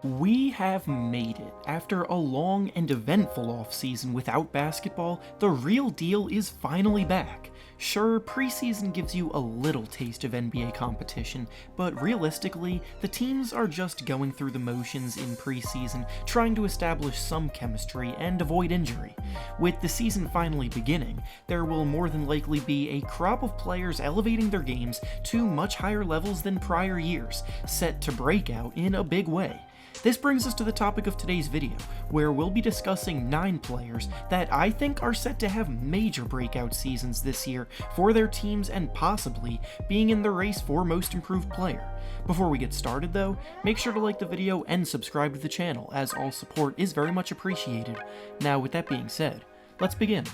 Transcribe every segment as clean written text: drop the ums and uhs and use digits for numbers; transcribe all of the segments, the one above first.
We have made it. After a long and eventful offseason without basketball, the real deal is finally back. Sure, preseason gives you a little taste of NBA competition, but realistically, the teams are just going through the motions in preseason, trying to establish some chemistry and avoid injury. With the season finally beginning, there will more than likely be a crop of players elevating their games to much higher levels than prior years, set to break out in a big way. This brings us to the topic of today's video, where we'll be discussing 9 players that I think are set to have major breakout seasons this year for their teams and possibly being in the race for most improved player. Before we get started though, make sure to like the video and subscribe to the channel, as all support is very much appreciated. Now with that being said, let's begin.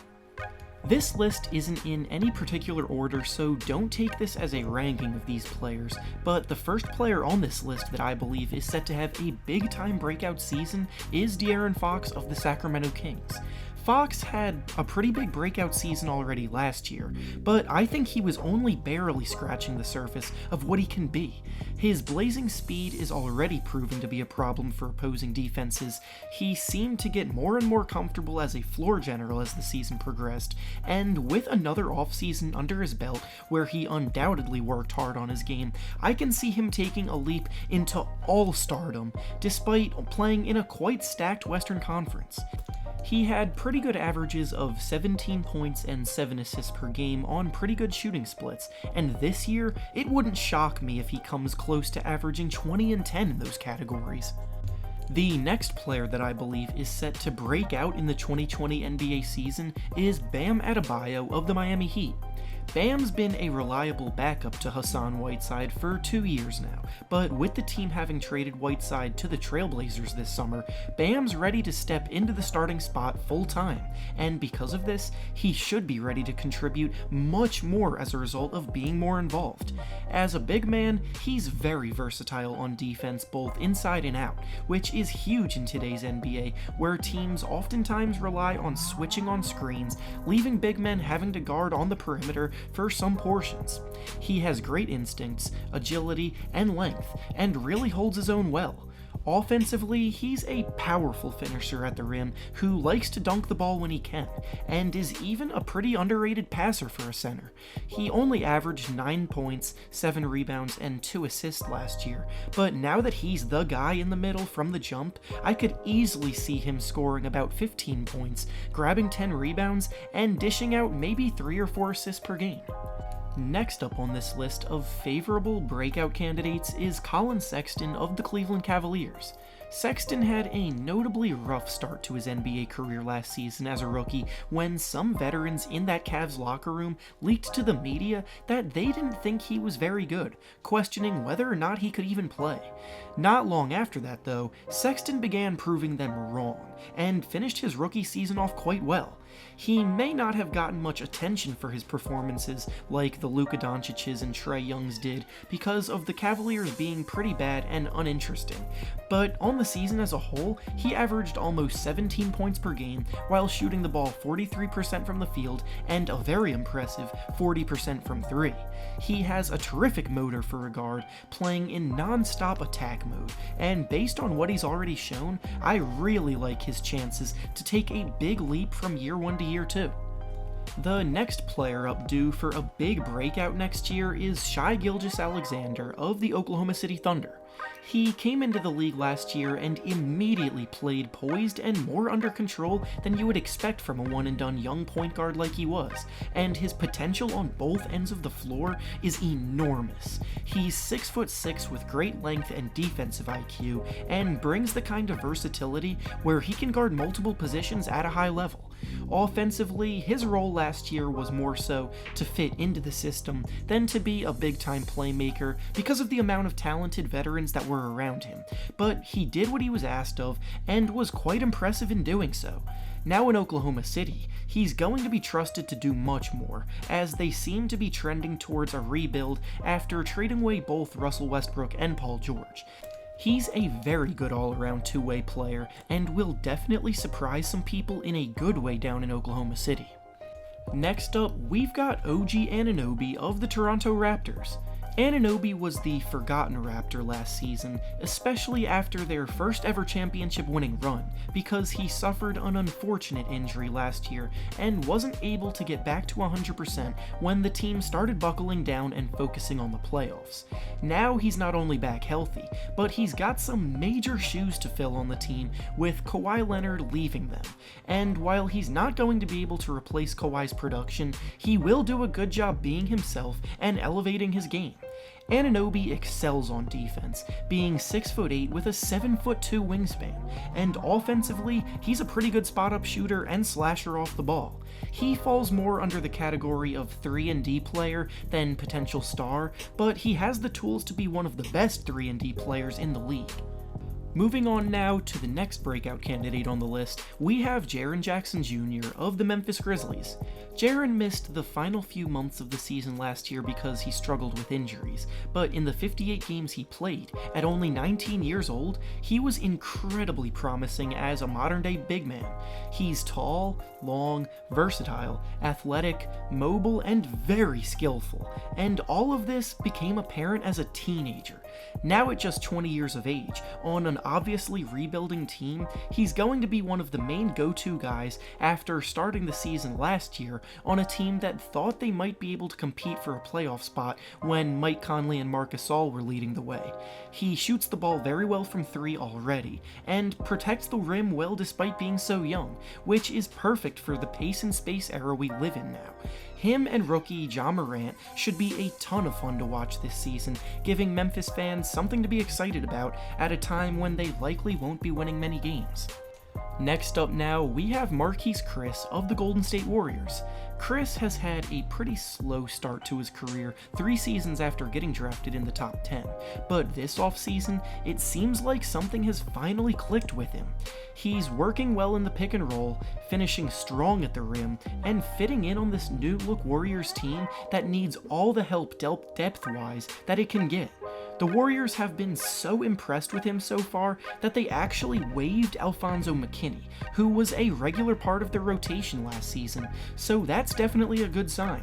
This list isn't in any particular order, so don't take this as a ranking of these players, but the first player on this list that I believe is set to have a big-time breakout season is De'Aaron Fox of the Sacramento Kings. Fox had a pretty big breakout season already last year, but I think he was only barely scratching the surface of what he can be. His blazing speed is already proving to be a problem for opposing defenses. He seemed to get more and more comfortable as a floor general as the season progressed, and with another offseason under his belt where he undoubtedly worked hard on his game, I can see him taking a leap into all-stardom, despite playing in a quite stacked Western Conference. He had pretty good averages of 17 points and 7 assists per game on pretty good shooting splits, and this year, it wouldn't shock me if he comes close to averaging 20 and 10 in those categories. The next player that I believe is set to break out in the 2020 NBA season is Bam Adebayo of the Miami Heat. Bam's been a reliable backup to Hassan Whiteside for 2 years now, but with the team having traded Whiteside to the Trailblazers this summer, Bam's ready to step into the starting spot full time, and because of this, he should be ready to contribute much more as a result of being more involved. As a big man, he's very versatile on defense both inside and out, which is huge in today's NBA, where teams oftentimes rely on switching on screens, leaving big men having to guard on the perimeter for some portions. He has great instincts, agility, and length, and really holds his own well. Offensively, he's a powerful finisher at the rim who likes to dunk the ball when he can, and is even a pretty underrated passer for a center. He only averaged 9 points, 7 rebounds, and 2 assists last year, but now that he's the guy in the middle from the jump, I could easily see him scoring about 15 points, grabbing 10 rebounds, and dishing out maybe 3 or 4 assists per game. Next up on this list of favorable breakout candidates is Collin Sexton of the Cleveland Cavaliers. Sexton had a notably rough start to his NBA career last season as a rookie when some veterans in that Cavs locker room leaked to the media that they didn't think he was very good, questioning whether or not he could even play. Not long after that though, Sexton began proving them wrong, and finished his rookie season off quite well. He may not have gotten much attention for his performances like the Luka Doncic's and Trae Young's did because of the Cavaliers being pretty bad and uninteresting, but on the season as a whole, he averaged almost 17 points per game while shooting the ball 43% from the field and a very impressive 40% from 3. He has a terrific motor for a guard, playing in non-stop attack mode, and based on what he's already shown, I really like his chances to take a big leap from year 1 to year 2. The next player up due for a big breakout next year is Shai Gilgeous-Alexander of the Oklahoma City Thunder. He came into the league last year and immediately played poised and more under control than you would expect from a one-and-done young point guard like he was, and his potential on both ends of the floor is enormous. He's 6'6" with great length and defensive IQ, and brings the kind of versatility where he can guard multiple positions at a high level. Offensively, his role last year was more so to fit into the system than to be a big-time playmaker because of the amount of talented veterans that were around him, but he did what he was asked of and was quite impressive in doing so. Now in Oklahoma City, he's going to be trusted to do much more, as they seem to be trending towards a rebuild after trading away both Russell Westbrook and Paul George. He's a very good all-around two-way player and will definitely surprise some people in a good way down in Oklahoma City. Next up, we've got OG Anunoby of the Toronto Raptors. Anunoby was the forgotten Raptor last season, especially after their first ever championship winning run, because he suffered an unfortunate injury last year and wasn't able to get back to 100% when the team started buckling down and focusing on the playoffs. Now he's not only back healthy, but he's got some major shoes to fill on the team with Kawhi Leonard leaving them, and while he's not going to be able to replace Kawhi's production, he will do a good job being himself and elevating his game. Anunoby excels on defense, being 6'8" with a 7'2" wingspan, and offensively, he's a pretty good spot-up shooter and slasher off the ball. He falls more under the category of 3-and-D player than potential star, but he has the tools to be one of the best 3-and-D players in the league. Moving on now to the next breakout candidate on the list, we have Jaren Jackson Jr. of the Memphis Grizzlies. Jaren missed the final few months of the season last year because he struggled with injuries, but in the 58 games he played, at only 19 years old, he was incredibly promising as a modern-day big man. He's tall, long, versatile, athletic, mobile, and very skillful, and all of this became apparent as a teenager. Now at just 20 years of age, on an obviously rebuilding team, he's going to be one of the main go-to guys after starting the season last year on a team that thought they might be able to compete for a playoff spot when Mike Conley and Marc Gasol were leading the way. He shoots the ball very well from 3 already, and protects the rim well despite being so young, which is perfect for the pace and space era we live in now. Him and rookie Ja Morant should be a ton of fun to watch this season, giving Memphis fans something to be excited about at a time when they likely won't be winning many games. Next up now, we have Marquese Chriss of the Golden State Warriors. Chriss has had a pretty slow start to his career 3 seasons after getting drafted in the top 10, but this offseason, it seems like something has finally clicked with him. He's working well in the pick and roll, finishing strong at the rim, and fitting in on this new look Warriors team that needs all the help depth-wise that it can get. The Warriors have been so impressed with him so far that they actually waived Alfonso McKinney, who was a regular part of their rotation last season, so that's definitely a good sign.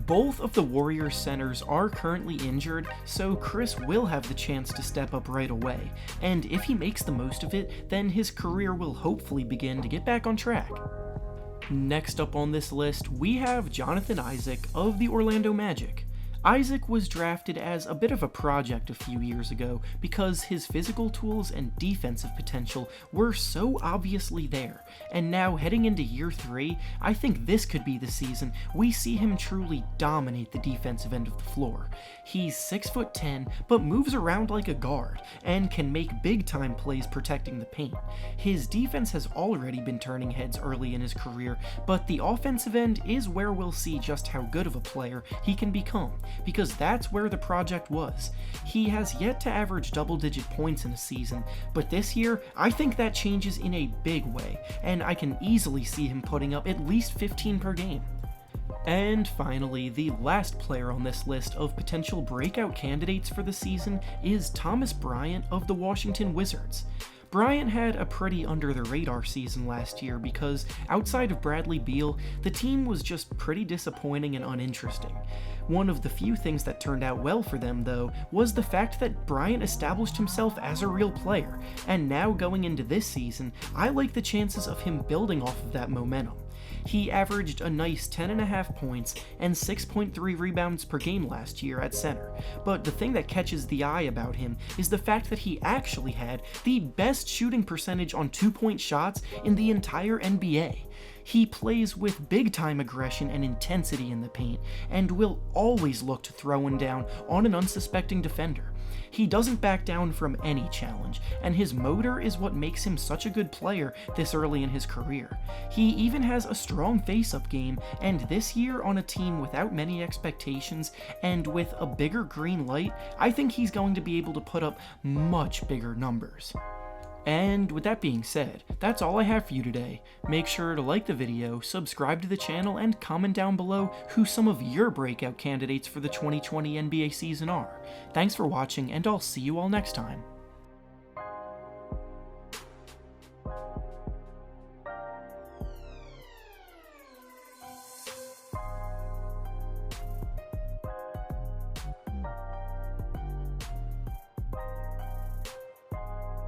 Both of the Warriors centers are currently injured, so Chriss will have the chance to step up right away, and if he makes the most of it, then his career will hopefully begin to get back on track. Next up on this list, we have Jonathan Isaac of the Orlando Magic. Isaac was drafted as a bit of a project a few years ago because his physical tools and defensive potential were so obviously there, and now heading into year 3, I think this could be the season we see him truly dominate the defensive end of the floor. He's 6'10", but moves around like a guard, and can make big-time plays protecting the paint. His defense has already been turning heads early in his career, but the offensive end is where we'll see just how good of a player he can become, because that's where the project was. He has yet to average double-digit points in a season, but this year, I think that changes in a big way, and I can easily see him putting up at least 15 per game. And finally, the last player on this list of potential breakout candidates for the season is Thomas Bryant of the Washington Wizards. Bryant had a pretty under-the-radar season last year because, outside of Bradley Beal, the team was just pretty disappointing and uninteresting. One of the few things that turned out well for them, though, was the fact that Bryant established himself as a real player, and now going into this season, I like the chances of him building off of that momentum. He averaged a nice 10.5 points and 6.3 rebounds per game last year at center, but the thing that catches the eye about him is the fact that he actually had the best shooting percentage on 2-point shots in the entire NBA. He plays with big-time aggression and intensity in the paint, and will always look to throw one down on an unsuspecting defender. He doesn't back down from any challenge, and his motor is what makes him such a good player this early in his career. He even has a strong face-up game, and this year on a team without many expectations and with a bigger green light, I think he's going to be able to put up much bigger numbers. And with that being said, that's all I have for you today. Make sure to like the video, subscribe to the channel, and comment down below who some of your breakout candidates for the 2020 NBA season are. Thanks for watching, and I'll see you all next time.